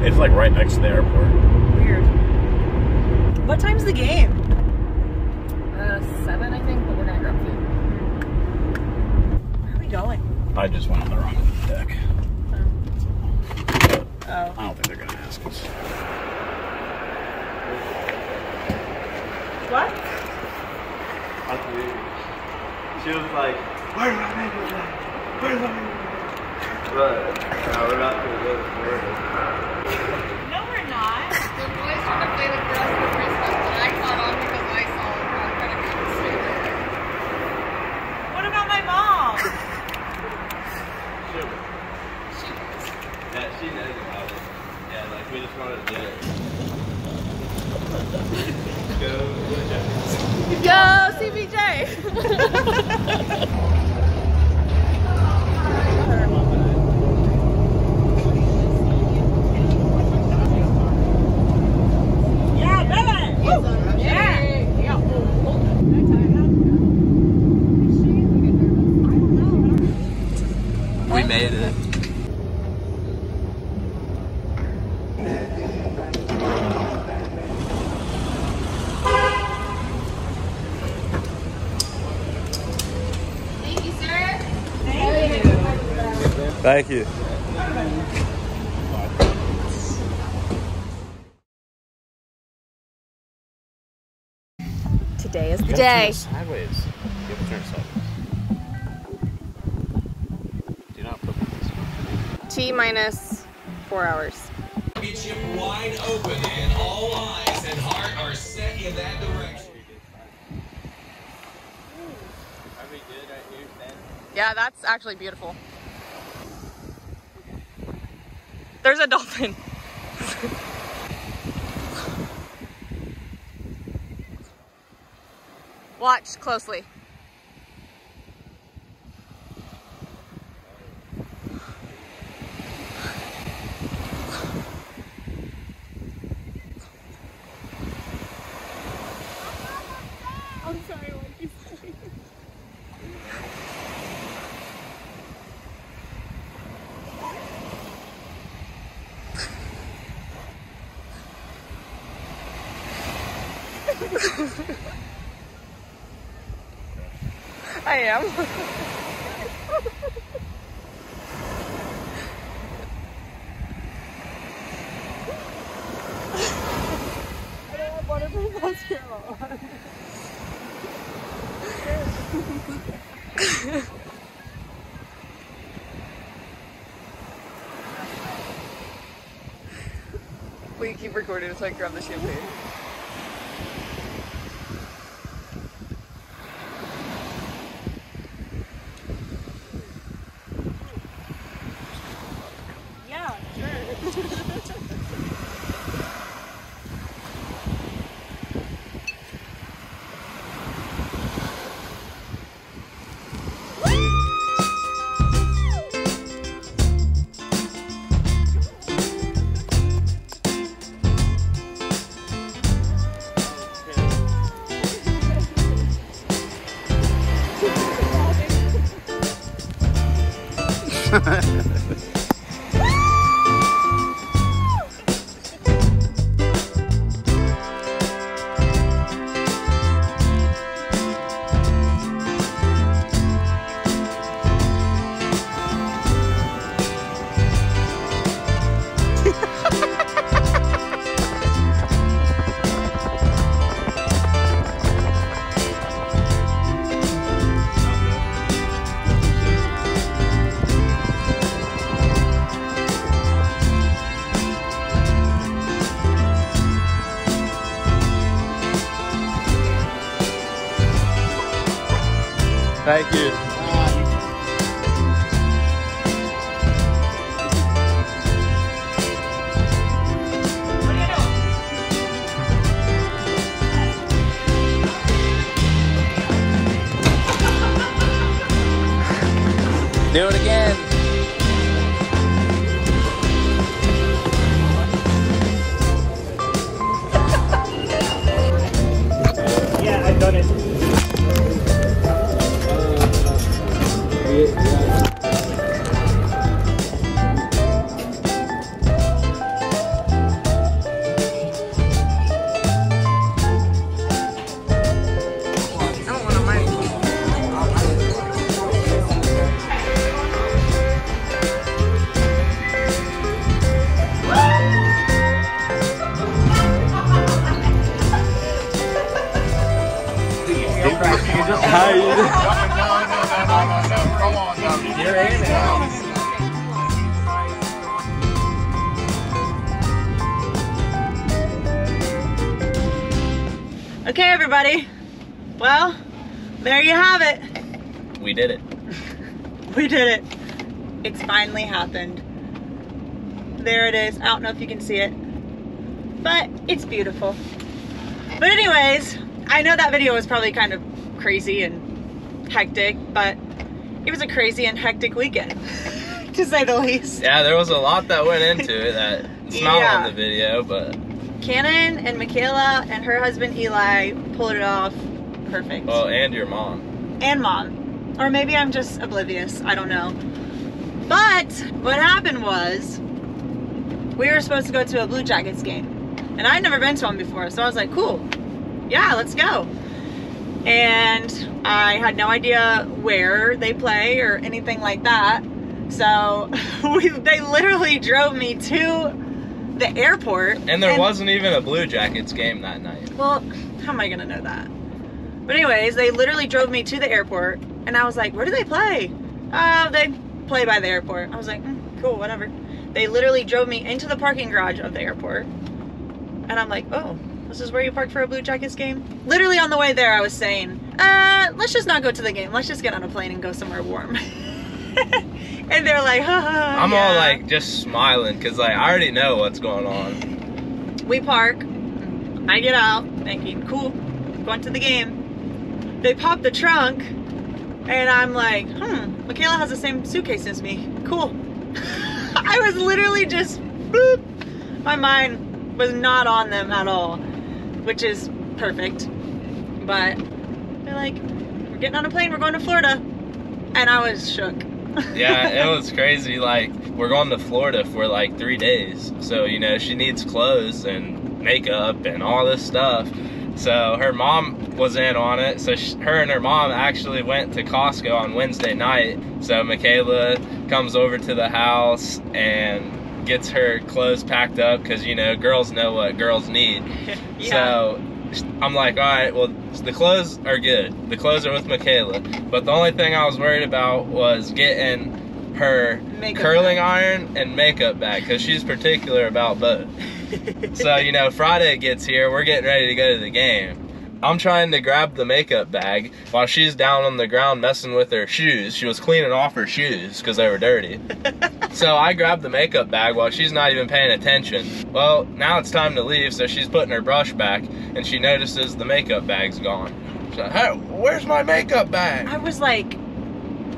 It's like right next to the airport. Weird. What time's the game? 7, I think, but we're gonna grab food. Where are we going? I just went on the wrong deck. Oh. I don't think they're gonna ask us. What? She was like, where's my neighbor? Where's my neighbor? But we're not gonna go to Florida. No, we're not. The boys want to play the girls for Christmas, but I caught on because I saw them all trying to go to sleep. What about my mom? Yeah, she knows about it. Yeah, like we just wanted to do it. Go, CBJ! We made it. Thank you, sir. Thank you. Today is the You day. sideways. You have to turn sideways. Do not put this. T-minus 4 hours. Championship wide open, and all eyes and heart are set in that direction. Are we good right here, Stan? Yeah, that's actually beautiful. There's a dolphin. Watch closely. I'm sorry, what did you say? I am. I don't want to bring my camera on. Will you keep recording so I can grab the champagne? Yeah, sure. Thank you. Do it again. Yeah, I've done it. Come on, W. You're in now. Okay, everybody. Well, there you have it. We did it. We did it. It's finally happened. There it is. I don't know if you can see it, but it's beautiful. But anyways, I know that video was probably kind of crazy and hectic, but it was a crazy and hectic weekend, to say the least. Yeah, there was a lot that went into it that it's not on the video, but... Cannon and Michaela and her husband Eli pulled it off perfect. Oh, and your mom. And mom. Or maybe I'm just oblivious. I don't know. But what happened was we were supposed to go to a Blue Jackets game. And I'd never been to one before. So I was like, cool. Yeah, let's go. And I had no idea where they play or anything like that. So they literally drove me to the airport. And there wasn't even a Blue Jackets game that night. Well, how am I gonna know that? But anyways, they literally drove me to the airport and I was like, where do they play? They play by the airport. I was like, cool, whatever. They literally drove me into the parking garage of the airport. And I'm like, oh, this is where you park for a Blue Jackets game? Literally on the way there, I was saying, let's just not go to the game. Let's just get on a plane and go somewhere warm. And they're like, haha. I'm all like just smiling because like I already know what's going on. We park. I get out thinking, cool, going to the game. They pop the trunk and I'm like, Michaela has the same suitcase as me. Cool. I was literally just, boop. My mind was not on them at all, which is perfect. But they're like, we're getting on a plane, we're going to Florida. And I was shook. Yeah, it was crazy. Like, we're going to Florida for like 3 days. So, you know, she needs clothes and makeup and all this stuff. So her mom was in on it. So her and her mom actually went to Costco on Wednesday night. So Michaela comes over to the house and gets her clothes packed up because, you know, girls know what girls need. Yeah. So I'm like, all right, well, the clothes are good. The clothes are with Michaela. But the only thing I was worried about was getting her curling iron and makeup bag because she's particular about both. So, you know, Friday gets here, we're getting ready to go to the game. I'm trying to grab the makeup bag while she's down on the ground messing with her shoes. She was cleaning off her shoes because they were dirty. So I grabbed the makeup bag while she's not even paying attention. Well, now it's time to leave, so she's putting her brush back and she notices the makeup bag's gone. She's like, hey, where's my makeup bag? I was like,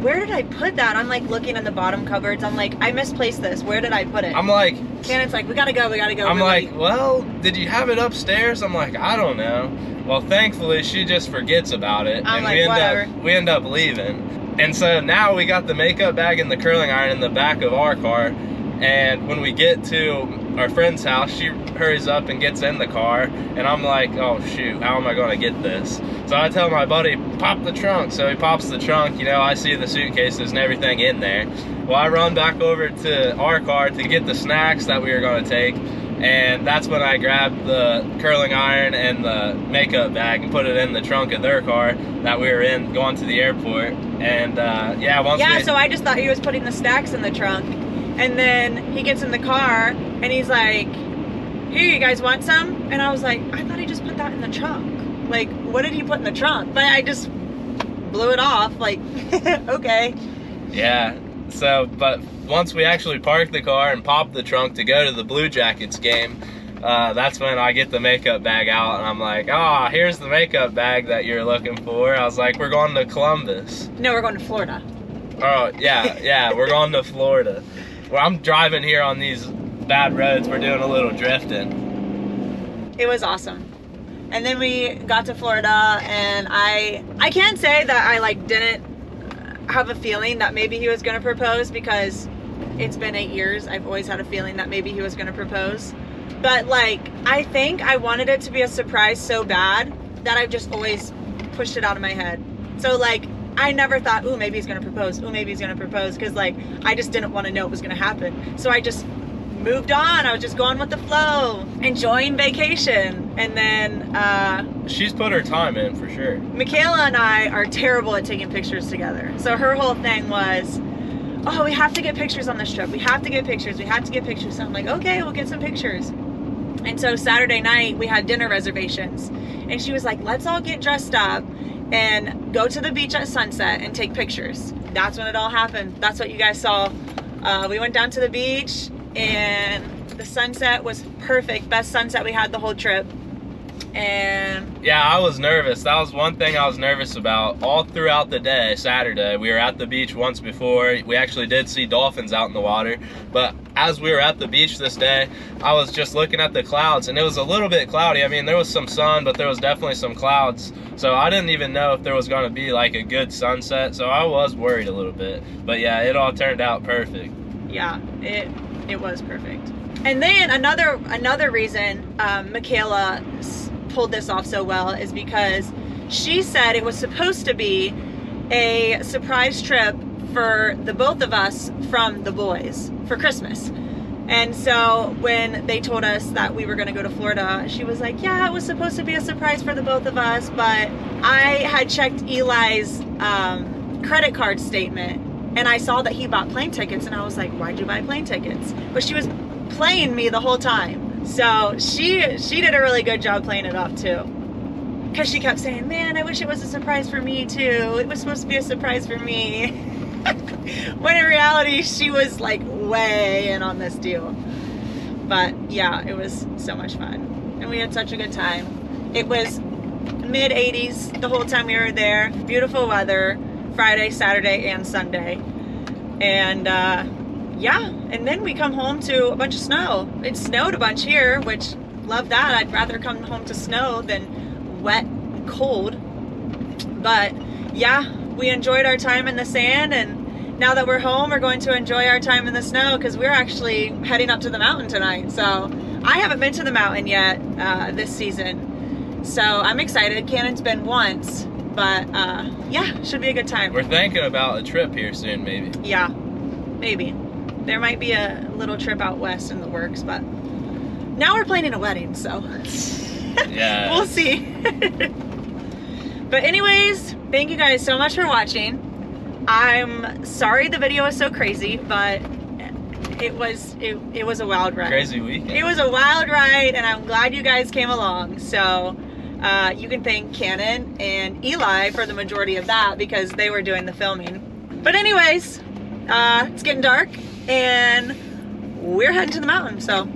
where did I put that? I'm like looking in the bottom cupboards. I'm like, I misplaced this. Where did I put it? I'm like, Cannon's like, we gotta go, we gotta go. I'm like, well, did you have it upstairs? I'm like, I don't know. Well, thankfully, she just forgets about it, and like, we end up leaving. And so now we got the makeup bag and the curling iron in the back of our car, and when we get to our friend's house, she hurries up and gets in the car, and I'm like, oh shoot, how am I gonna get this? So I tell my buddy, pop the trunk. So he pops the trunk, you know, I see the suitcases and everything in there. Well, I run back over to our car to get the snacks that we were gonna take, and that's when I grabbed the curling iron and the makeup bag and put it in the trunk of their car that we were in going to the airport. And so I just thought he was putting the snacks in the trunk, and then he gets in the car and he's like, here, you guys want some? And I was like, I thought he just put that in the trunk. Like, what did he put in the trunk? But I just blew it off, like, okay. Yeah, so, but once we actually parked the car and popped the trunk to go to the Blue Jackets game, that's when I get the makeup bag out and I'm like, oh, here's the makeup bag that you're looking for. I was like, we're going to Columbus. No, we're going to Florida. Oh, yeah, we're going to Florida. Well, I'm driving here on these bad roads. We're doing a little drifting. It was awesome. And then we got to Florida and I can't say that I like didn't have a feeling that maybe he was going to propose because it's been 8 years. I've always had a feeling that maybe he was going to propose. But like, I think I wanted it to be a surprise so bad that I've just always pushed it out of my head. So like, I never thought, ooh, maybe he's going to propose. Ooh, maybe he's going to propose. Because like, I just didn't want to know it was going to happen. So I just moved on. I was just going with the flow, enjoying vacation. And then she's put her time in for sure. Michaela and I are terrible at taking pictures together. So her whole thing was, oh, we have to get pictures on this trip. We have to get pictures. We have to get pictures. So I'm like, okay, we'll get some pictures. And so Saturday night we had dinner reservations. And she was like, let's all get dressed up and go to the beach at sunset and take pictures. That's when it all happened. That's what you guys saw. We went down to the beach and the sunset was perfect. Best sunset we had the whole trip. And yeah, I was nervous. That was one thing I was nervous about all throughout the day. Saturday, we were at the beach once before. We actually did see dolphins out in the water. But as we were at the beach this day, I was just looking at the clouds, and it was a little bit cloudy. I mean, there was some sun, but there was definitely some clouds. So I didn't even know if there was going to be like a good sunset. So I was worried a little bit. But yeah, it all turned out perfect. Yeah, it was perfect. And then another reason Michaela pulled this off so well is because she said it was supposed to be a surprise trip for the both of us from the boys for Christmas. And so when they told us that we were going to go to Florida, she was like, yeah, it was supposed to be a surprise for the both of us, but I had checked Eli's credit card statement and I saw that he bought plane tickets, and I was like, why'd you buy plane tickets? But she was playing me the whole time. So she did a really good job playing it off too. Because she kept saying, man, I wish it was a surprise for me too. It was supposed to be a surprise for me. When in reality, she was like way in on this deal. But yeah, it was so much fun. And we had such a good time. It was mid-80s the whole time we were there. Beautiful weather, Friday, Saturday, and Sunday. And yeah, and then we come home to a bunch of snow. It snowed a bunch here, which love that. I'd rather come home to snow than wet and cold. But yeah, we enjoyed our time in the sand, and now that we're home, we're going to enjoy our time in the snow because we're actually heading up to the mountain tonight. So I haven't been to the mountain yet this season. So I'm excited. Cannon's been once, but yeah, should be a good time. We're thinking about a trip here soon, maybe. Yeah, maybe. There might be a little trip out west in the works, but now we're planning a wedding, so yeah, we'll see. But anyways, thank you guys so much for watching. I'm sorry the video was so crazy, but it was a wild ride. Crazy weekend. It was a wild ride, and I'm glad you guys came along. So you can thank Cannon and Eli for the majority of that because they were doing the filming. But anyways, it's getting dark and we're heading to the mountain, so.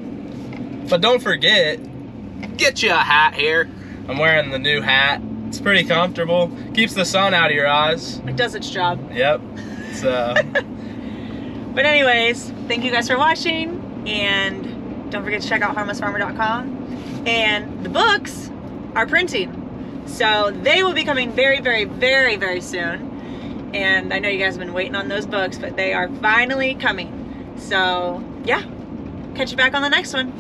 But don't forget, get you a hat here. I'm wearing the new hat. It's pretty comfortable. Keeps the sun out of your eyes. It does its job. Yep. So. But anyways, thank you guys for watching, and don't forget to check out harmlessfarmer.com. And the books are printing, so they will be coming very, very, very, very soon. And I know you guys have been waiting on those books, but they are finally coming. So yeah, catch you back on the next one.